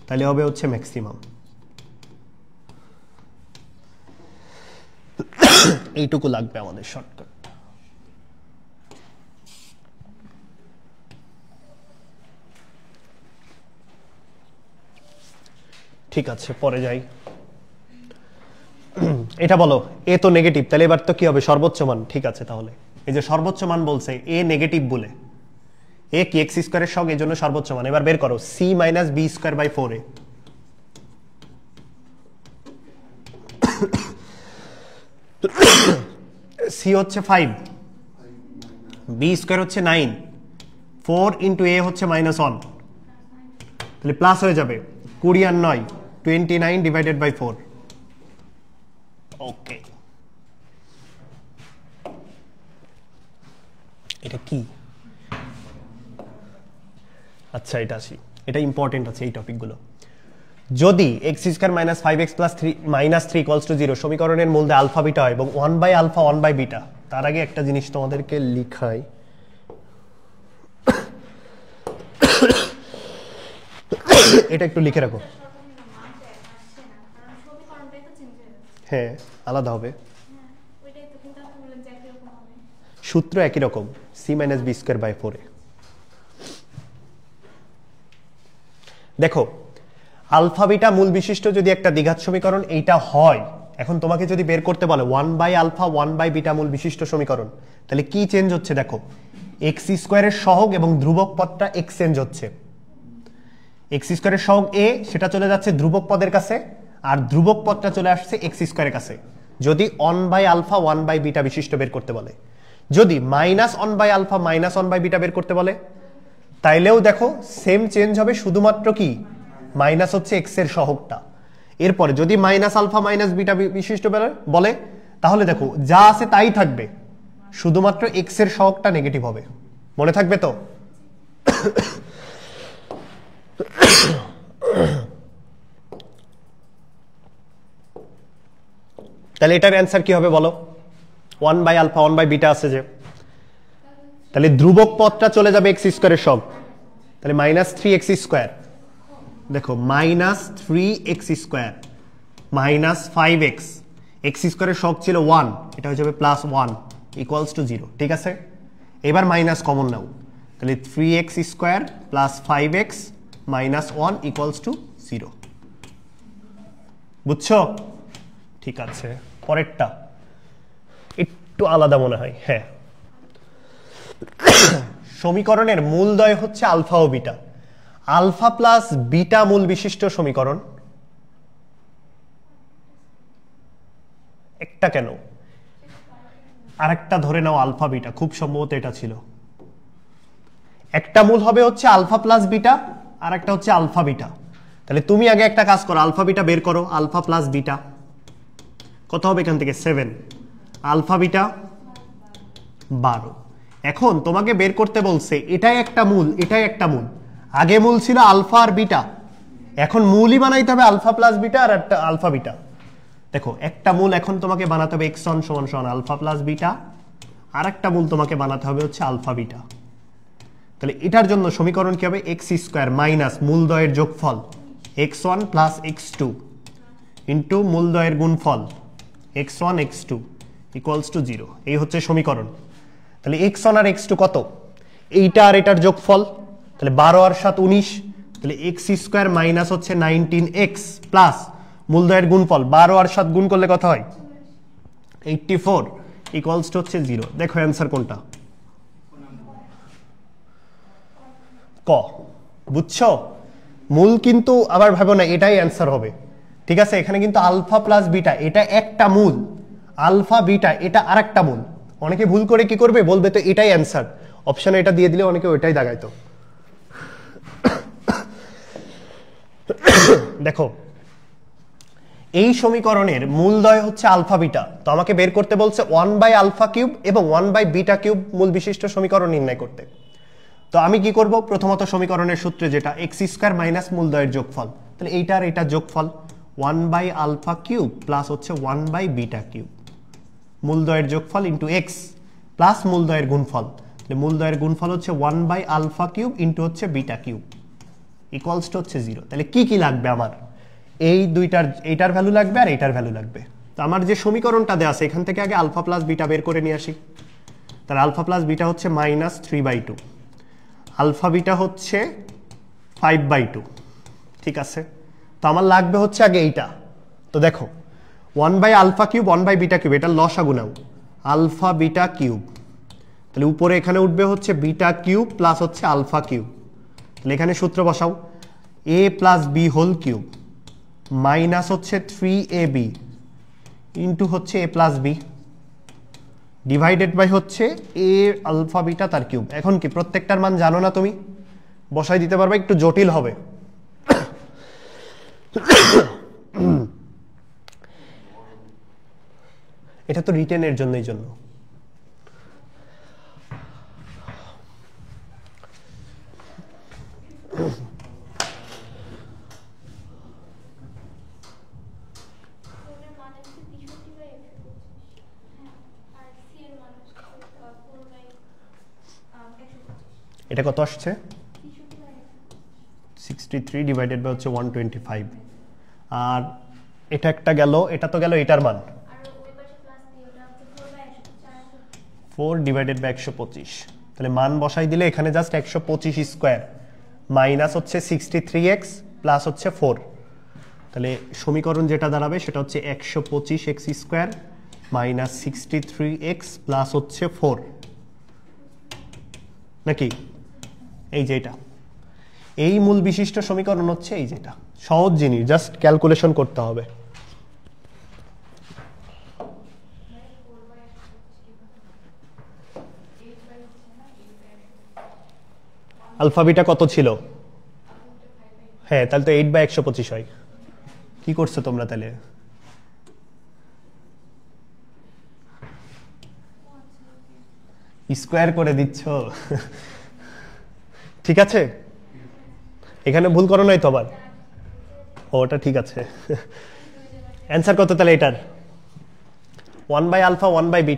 তাহলে হবে হচ্ছে ম্যাক্সিমাম। এইটুকু লাগবে আমাদের শর্টকাট। ঠিক আছে, পরে যাই। এটা বলো, এ তো নেগেটিভ, তাহলে এবার তো কি হবে? সর্বোচ্চ মান। ঠিক আছে, তাহলে এই যে সর্বোচ্চ মান বলছে এ নেগেটিভ বলে, এ কি এক্স স্কোয়ারের সঙ্গে, এই জন্য সর্বোচ্চ মান। এবার বের করো c minus b square by 4a। C হচ্ছে 5, বি স্কোয়ার হচ্ছে 9, 4 ইন্টু এ হচ্ছে -1, তাহলে প্লাস হয়ে যাবে 20 আর 9, 29 ডিভাইডেড বাই 4। ওকে, এটা কি? আচ্ছা, এটা আসি, এটা ইম্পর্টেন্ট আছে এই টপিকগুলো। যদি x square minus 5x plus 3 minus 3 equals to 0 সমীকরণের মূলদয় আলফা বিটা হয় এবং 1 বাই আলফা 1 বাই বিটা, তার আগে একটা জিনিস তোমাদেরকে লিখাই। এটা একটু লিখে রাখো। হ্যাঁ, আলাদা হবে, সূত্র একই রকম, c minus b square by 4a। দেখো, আলফা বিটা মূল বিশিষ্ট যদি একটা দ্বিঘাত সমীকরণ এইটা হয়, এখন তোমাকে যদি বের করতে বলে 1 বাই আলফা 1 বাই বিটা মূল বিশিষ্ট সমীকরণ, তাহলে কি চেঞ্জ হচ্ছে? দেখো, এক্স স্কোয়ারের সহগ এবং ধ্রুবক পদটা এক্সচেঞ্জ হচ্ছে। এক্স স্কোয়ারের সহগ এ, সেটা চলে যাচ্ছে ধ্রুবক পদের কাছে, আর ধ্রুবক পদটা চলে আসছে এক্স স্কোয়ারের কাছে, যদি 1 বাই আলফা 1 বাই বিটা বিশিষ্ট বের করতে বলে। যদি -1 বাই আলফা -1 বাই বিটা বের করতে বলে, তাইলেও দেখো সেম চেঞ্জ হবে, শুধুমাত্র কি মাইনাস হচ্ছে এক্স এর সহগটা। এরপরে যদি মাইনাস আলফা মাইনাস বিটা বিশিষ্ট বলে, তাহলে দেখো যা আছে তাই থাকবে, শুধুমাত্র এক্স এর সহগটা নেগেটিভ হবে। মনে থাকবে তো? তাহলে এটার অ্যান্সার কি হবে বলো? 1 বাই আলফা 1 বাই বিটা আছে যে, তাহলে ধ্রুবক পদটা চলে যাবে এক্স স্কোয়ারের সহগ, তাহলে -3x স্কোয়ার। দেখো, -3x square minus 5x, x স্কোয়ারের সহগ ছিল 1, এটা হয়ে যাবে +1 ইকুয়ালস টু 0। ঠিক আছে, এবার মাইনাস কমন নাও, তাহলে 3x square plus 5x minus 1 equals to 0। বুঝছো? ঠিক আছে, পরেরটা একটু আলাদা মনে হয়। হ্যাঁ, সমীকরণের মূলদ্বয় হচ্ছে আলফা ও বিটা, আলফা প্লাস বিটা মূল বিশিষ্ট সমীকরণ। একটা কেন, আরেকটা ধরে নাও আলফা বিটা, খুব সম্ভবত এটা ছিল। একটা মূল হবে হচ্ছে আলফা প্লাস বিটা, আর একটা হচ্ছে আলফা বিটা। তাহলে তুমি আগে একটা কাজ করো, আলফা বিটা বের করো। আলফা প্লাস বিটা কত হবে? এখান থেকে 7, আলফা বিটা 12। এখন তোমাকে বের করতে বলছে এটাই একটা মূল, এটাই একটা মূল। আগে মূল ছিল আলফা আর বিটা, এখন মূলই বানাইতে হবে আলফা প্লাস বিটা আর একটা আলফা বিটা। দেখো, একটা মূল এখন তোমাকে বানাতে হবে x1 = আলফা প্লাস বিটা, আর একটা মূল তোমাকে বানাতে হবে হচ্ছে আলফা বিটা। তাহলে এটার জন্য সমীকরণ কি হবে? এক্স স্কোয়ার মাইনাস মূলদ্বয়ের যোগফল x1 প্লাস x2 ইন্টু মূলদ্বয়ের গুণফল x1 x2 ইকুয়ালস টু 0। এই হচ্ছে সমীকরণ। তাহলে x1 আর x2 কত? এইটা আর এটার যোগফল, তাহলে 12 আর 7 19, তাহলে এক্স স্কোয়ার মাইনাস হচ্ছে 19x প্লাস মূলদ্বয়ের গুণফল 12 আর 7 গুণ করলে কত হয়? 84 ইকুয়ালস টু হচ্ছে 0। দেখো অ্যান্সার কোনটা? ক। বুঝছো? মূল কিন্তু আবার ভাবো না এটাই অ্যান্সার হবে। ঠিক আছে, এখানে কিন্তু আলফা প্লাস বিটা এটা একটা মূল, আলফা বিটা এটা আরেকটা মূল। অনেকে ভুল করে কি করবে, বলবে তো এটাই অ্যান্সার, অপশনে এটা দিয়ে দিলে অনেকে ওইটাই দাগাইতো। দেখো, এই সমীকরণের মূলদ্বয় হচ্ছে আলফা বিটা, তো আমাকে বের করতে বলছে 1 বাই আলফা কিউব এবং 1 বাই বিটা কিউব মূল বিশিষ্ট সমীকরণ নির্ণয় করতে। তো আমি কি করব? প্রথমত সমীকরণের সূত্রে যেটা এক্স স্কোয়ার মাইনাস মূলদ্বয়ের যোগফল, তাহলে এইটার এটা যোগফল 1 বাই আলফা কিউব প্লাস হচ্ছে 1 বাই বিটা কিউব, মূলদ্বয়ের যোগফল ইন্টু এক্স প্লাস মূলদ্বয়ের গুণফল, মূলদ্বয়ের গুণফল হচ্ছে 1/α³ ইন্টু হচ্ছে β³ ইকুয়ালস টু হচ্ছে 0। তাহলে কি কি লাগবে আমার? এই দুইটার, এইটার ভ্যালু লাগবে আর এইটার ভ্যালু লাগবে। তো আমার যে সমীকরণটা দেওয়া আছে এখান থেকে আগে আলফা প্লাস বিটা বের করে নিয়ে আসি। তাহলে আলফা প্লাস বিটা হচ্ছে -3/2, আলফা বিটা হচ্ছে 5/2। ঠিক আছে, তো আমার লাগবে হচ্ছে আগে এইটা। তো দেখো 1/α³, 1/β³, এটা লসাগু নাও, আলফা বিটা কিউব। তাহলে উপরে এখানে উঠবে হচ্ছে β³ প্লাস হচ্ছে α³। তাহলে এখানে সূত্র বসাও, a plus b whole cube minus হচ্ছে 3ab ইন্টু হচ্ছে a plus b divided by হচ্ছে a আলফা বিটা তার কিউব। এখন কি প্রত্যেকটার মান জানো না তুমি? বসাই দিতে পারবে, একটু জটিল হবে। এটা তো রিটেনের জন্যই জন্য। এটা কত আসছে? 63 ডিভাইডেড বাই হচ্ছে 125। আর এটা একটা গেল, এটা তো গেল এটার মান 4 ডিভাইডেড বাই 125। তাহলে মান বসাই দিলে এখানে জাস্ট 125 স্কোয়ার মাইনাস হচ্ছে 63x প্লাস হচ্ছে 4। তাহলে সমীকরণ যেটা দাঁড়াবে সেটা হচ্ছে 125x square minus 63x plus হচ্ছে 4 নাকি? এই যে এটা, এই মূল বিশিষ্ট সমীকরণ হচ্ছে এই যেটা। সহজ জিনিস, জাস্ট ক্যালকুলেশন করতে হবে। আলফা বিটা কত ছিল? হ্যাঁ, তাহলে তো 8/125 হয়। কি করছো তোমরা তাহলে? স্কোয়ার করে দিচ্ছ। ঠিক আছে, এখানে ভুল করো নাই তো আবার? ওটা ঠিক আছে। অ্যান্সার কত তাহলে এটার? 1/α 1/β।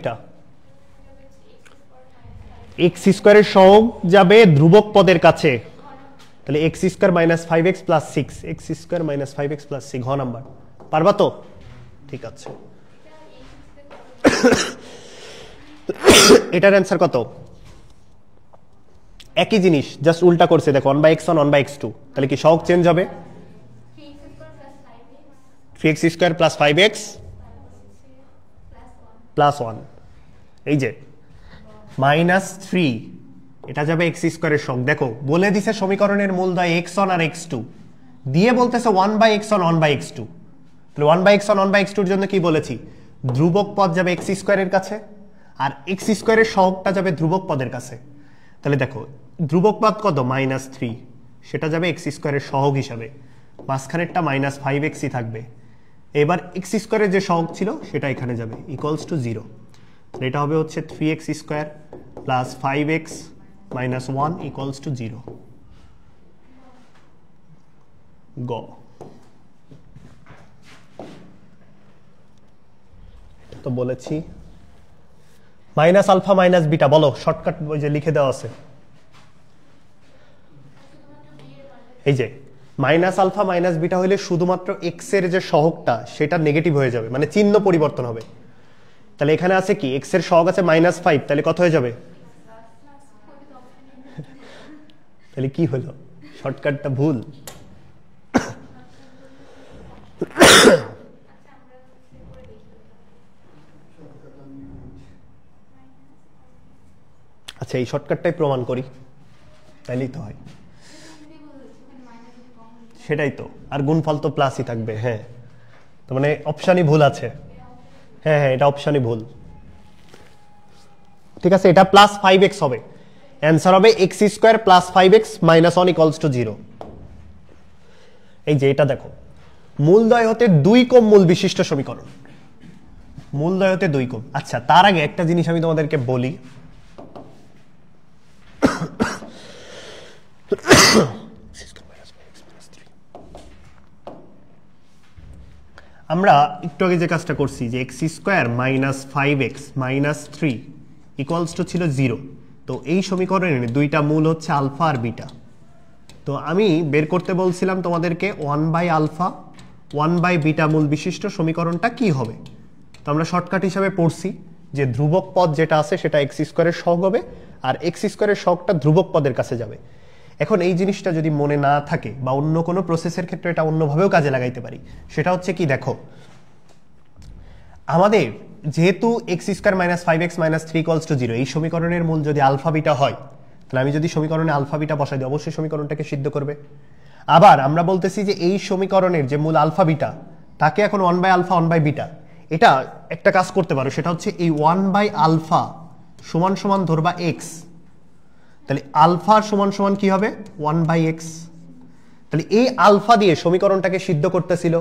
x স্কোয়ারের সহগ যাবে ধ্রুবক পদের কাছে, তাহলে x square minus 5x plus 6, x square minus 5x plus 6 ঘ নাম্বার। পারবা তো? ঠিক আছে। এটার অ্যান্সার কত? একই জিনিস, জাস্ট উল্টা করছে। দেখো 1/x1 1/x2, তাহলে কি সহগ চেঞ্জ হবে? 3x square plus 5x plus 1। এই যে -3, এটা যাবে x স্কোয়ারের সহগ। দেখো বলে দিছে সমীকরণের মূলদ্বয় x1 আর x2 দিয়ে বলতেছে 1/x1 1/x2। তাহলে 1/x1 1/x2 এর জন্য কি বলেছি? ধ্রুবক পদ যাবে x স্কোয়ারের কাছে আর x স্কোয়ারের সহগটা যাবে ধ্রুবক পদের কাছে। তাহলে দেখো ধ্রুবক পদ কত? -3, সেটা যাবে x স্কোয়ারের সহগ হিসাবে, মাঝখানেরটা -5xই থাকবে। এবার x স্কোয়ারের যে সহগ ছিল সেটা এখানে যাবে, ইকুয়ালস টু 0। এটা হবে হচ্ছে 3x square plus 5x minus 1 equals to 0। গ। তো বলেছি মাইনাস আলফা মাইনাস বিটা, বলো শর্টকাট ওই যে লিখে দেওয়া আছে। এই যে মাইনাস আলফা মাইনাস বিটা হইলে শুধুমাত্র এক্স এর যে সহগটা সেটা নেগেটিভ হয়ে যাবে, মানে চিহ্ন পরিবর্তন হবে। তাহলে এখানে আছে কি? এক্স এর সহগ আছে -5, তাহলে কত হয়ে যাবে? তাহলে কি হলো? শর্টকাটটা ভুল। আচ্ছা, এই শর্টকাটটাই প্রমাণ করি, তাইলেই তো হয়। সেটাই তো, আর গুণফল তো প্লাসই থাকবে। হ্যাঁ, তো মানে অপশানই ভুল আছে। হ্যাঁ হ্যাঁ, এটা অপশানই ভুল। ঠিক আছে, এটা প্লাস 5x হবে। অ্যান্সার হবে x square plus 5x minus 1 equals to 0। এই যে এটা দেখো, মূলদ্বয় হতে 2 কম মূল বিশিষ্ট সমীকরণ। মূলদ্বয় হতে 2 কম। আচ্ছা, তার আগে একটা জিনিস আমি তোমাদেরকে বলি। আমরা একটু আগে যে কাজটা করছি যে x square minus 5x minus 3 equals two ছিল 0, তো এই সমীকরণের দুইটা মূল হচ্ছে আলফা আর বিটা। তো আমি বের করতে বলছিলাম তোমাদেরকে 1/α 1/β মূল বিশিষ্ট সমীকরণটা কি হবে। তো আমরা শর্টকাট হিসাবে পড়ছি যে ধ্রুবক পদ যেটা আছে সেটা এক্স স্কোয়ারের সহগ হবে, আর এক্স স্কোয়ারের সহগটা ধ্রুবক পদের কাছে যাবে। এখন এই জিনিসটা যদি মনে না থাকে বা অন্য কোনো প্রসেসের ক্ষেত্রে এটা অন্যভাবেও কাজে লাগাইতে পারি। সেটা হচ্ছে কি, দেখো আমাদের যেহেতু x square minus 5x minus 3 equals to 0 এই সমীকরণের মূল যদি আলফা বিটা হয়, তাহলে আমি যদি সমীকরণে আলফা বিটা বসাই দিই অবশ্যই সমীকরণটাকে সিদ্ধ করবে। আবার আমরা বলতেছি যে এই সমীকরণের যে মূল আলফা বিটা তাকে এখন 1/α 1/β, এটা একটা কাজ করতে পারো, সেটা হচ্ছে এই 1/α সমান সমান ধরবা এক্স, তাহলে আলফা সমান সমান কি হবে 1/x। তাহলে এই আলফা দিয়ে সমীকরণটাকে সিদ্ধ করতেছিল,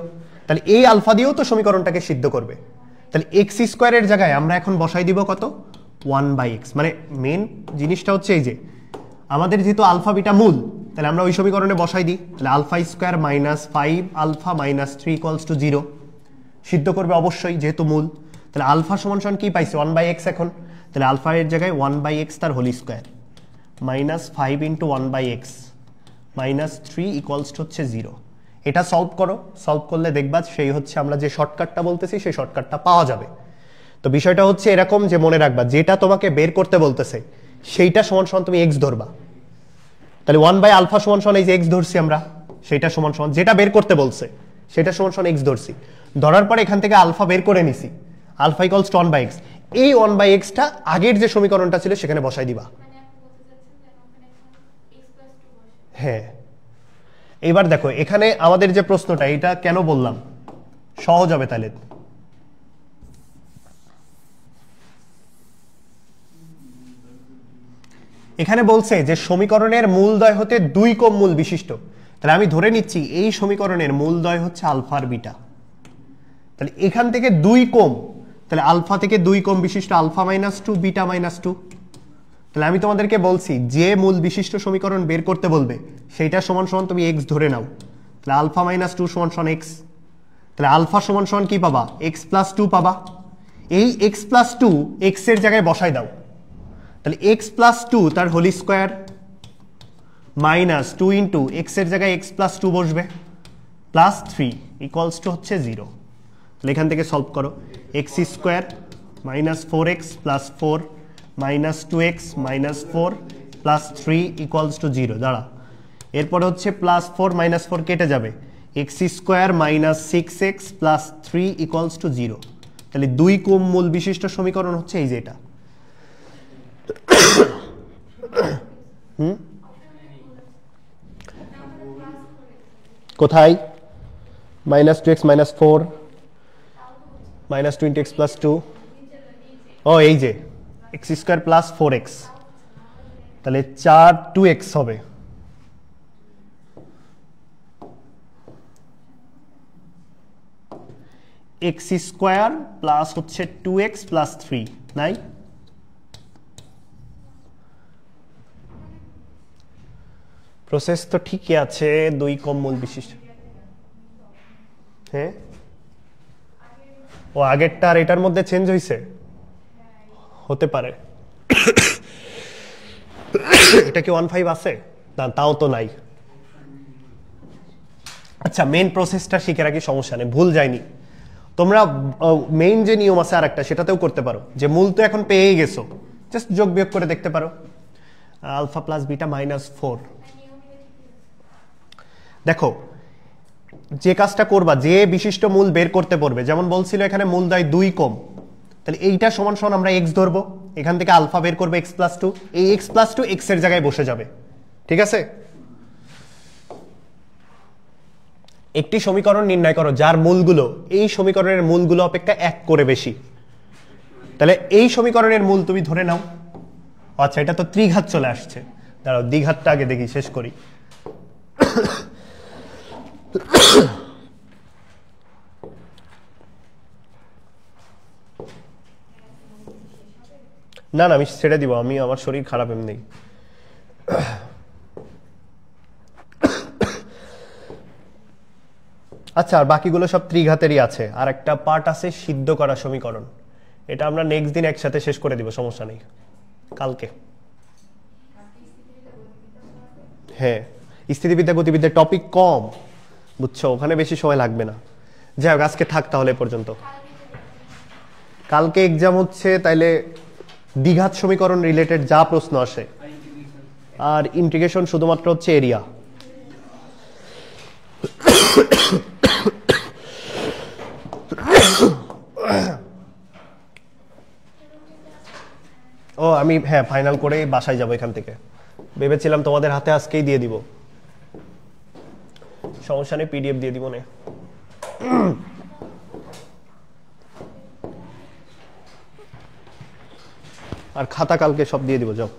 তাহলে এই আলফা দিয়েও তো সমীকরণটাকে সিদ্ধ করবে। তাহলে এক্স স্কোয়ারের জায়গায় আমরা এখন বসাই দিব কত 1/x। মানে মেন জিনিসটা হচ্ছে এই যে আমাদের যেহেতু আলফা বিটা মূল, তাহলে আমরা ওই সমীকরণে বসাই দিই। তাহলে alpha square minus 5α minus 3 equals to 0 সিদ্ধ করবে অবশ্যই যেহেতু মূল। তাহলে আলফা সমান সমান কি পাইছে 1/x। এখন তাহলে আলফা এর জায়গায় 1/x তার whole square minus 5 into 1/x minus 3 equals to হচ্ছে 0। এটা সলভ করো, সলভ করলে দেখবা সেই হচ্ছে আমরা যে শর্টকাটটা বলতেছি সেই শর্টকাটটা পাওয়া যাবে। তো বিষয়টা হচ্ছে এরকম যে মনে রাখবা যেটা তোমাকে বের করতে বলতেছে সেইটা সমান সমান তুমি এক্স ধরবা। তাহলে 1/α সমান সমান এই যে এক্স ধরছি আমরা, সেইটা সমান সমান যেটা বের করতে বলছে সেটা সমান সমান এক্স ধরছি। ধরার পরে এখান থেকে আলফা বের করে নিছি, আলফা ইকুয়ালস টু 1/x। এই 1/xটা আগের যে সমীকরণটা ছিল সেখানে বসাই দিবা। হ্যাঁ, এবার দেখো এখানে আমাদের যে প্রশ্নটা এটা কেন বললাম সহজ হবে, তাহলে এখানে বলছে যে সমীকরণের মূলদ্বয় হতে 2 কম মূল বিশিষ্ট। তাহলে আমি ধরে নিচ্ছি এই সমীকরণের মূলদ্বয় হচ্ছে আলফা আর বিটা। তাহলে এখান থেকে 2 কম, তাহলে আলফা থেকে 2 কম বিশিষ্ট আলফা মাইনাস 2 বিটা মাইনাস 2। তাহলে আমি তোমাদেরকে বলছি যে মূল বিশিষ্ট সমীকরণ বের করতে বলবে সেইটা সমান সমান তুমি এক্স ধরে নাও। তাহলে আলফা মাইনাস 2 সমান সমান এক্স। তাহলে আলফা সমান সমান কি পাবা এক্স প্লাস 2 পাবা। এই এক্স প্লাস 2 এক্স এর জায়গায় বসাই দাও। তাহলে এক্স প্লাস 2 তার whole square minus 2 into x এর জায়গায় এক্স প্লাস 2 বসবে প্লাস 3 ইকুয়ালস টু হচ্ছে 0। তাহলে এখান থেকে সলভ করো, x square minus 4x plus 4 minus 2x minus 4 plus 3 equals to 0। দাঁড়া, এরপরে হচ্ছে প্লাস 4 মাইনাস 4 কেটে যাবে, x square minus 6x plus 3 equals to 0। তাহলে 2 কম মূল বিশিষ্ট সমীকরণ হচ্ছে এই যে এটা। কোথায় minus 2x minus 4 minus 20x plus 2, ও এই যে এক্স স্কোয়ার প্লাস 4x, তাহলে 4 2x হবে। এক্স স্কোয়ার প্লাস হচ্ছে 2x প্লাস 3 নাই, প্রসেস তো ঠিকই আছে, 2 কম মূল বিশিষ্ট। হ্যাঁ, ও আগেরটা আর এটার মধ্যে চেঞ্জ হয়েছে, হতে পারে। এটা কি 1/5 আছে না, তাও তো নাই। আচ্ছা, মেইন প্রসেসটা শিখে রাখি, সমস্যা নেই, ভুল যায়নি। তোমরা মেইন যে নিয়ম আছে আর একটা সেটাতেও করতে পারো, যে মূল তো এখন পেয়েই গেছো, জাস্ট যোগ বিয়োগ করে দেখতে পারো। Alpha plus beta minus 4। দেখো যে কাজটা করবা, যে বিশিষ্ট মূল বের করতে পারবে, যেমন বলছিল এখানে মূলদ্বয় 2 কম, তাহলে এইটা সমান সমান আমরা এক্স ধরবো, এখান থেকে আলফা বের করবে এক্স প্লাস 2, এই এক্স প্লাস 2 এক্স এর জায়গায় বসে যাবে। ঠিক আছে, একটি সমীকরণ নির্ণয় করো যার মূলগুলো এই সমীকরণের মূলগুলো অপেক্ষা 1 করে বেশি। তাহলে এই সমীকরণের মূল তুমি ধরে নাও। আচ্ছা, এটা তো ত্রিঘাত চলে আসছে, দাঁড়াও দ্বিঘাতটা আগে দেখি, শেষ করি। না না, আমি ছেড়ে দিব, আমি আমার শরীর খারাপ এমনি। আচ্ছা, আর বাকিগুলো সব ত্রিঘাতেরই আছে। আর একটা পার্ট আছে সিদ্ধ করা সমীকরণ, এটা আমরা নেক্সট দিন একসাথে শেষ করে দিব, সমস্যা নেই, কালকে। হ্যাঁ, স্থিতিবিদ্যা গতিবিদ্যা টপিক কম, বুঝছো, ওখানে বেশি সময় লাগবে না। যাই হোক, আজকে থাক তাহলে এ পর্যন্ত। কালকে এক্সাম হচ্ছে, তাইলে দ্বিঘাত সমীকরণ রিলেটেড যা প্রশ্ন আসে, আর ইন্টিগ্রেশন শুধুমাত্র হচ্ছে এরিয়া। ও আমি হ্যাঁ ফাইনাল করে বাসায় যাব এখান থেকে, ভেবেছিলাম তোমাদের হাতে আজকেই দিয়ে দিব, সমস্যা নেই, পিডিএফ দিয়ে দিব না। আর খাতা কালকে সব দিয়ে দিব, যাও।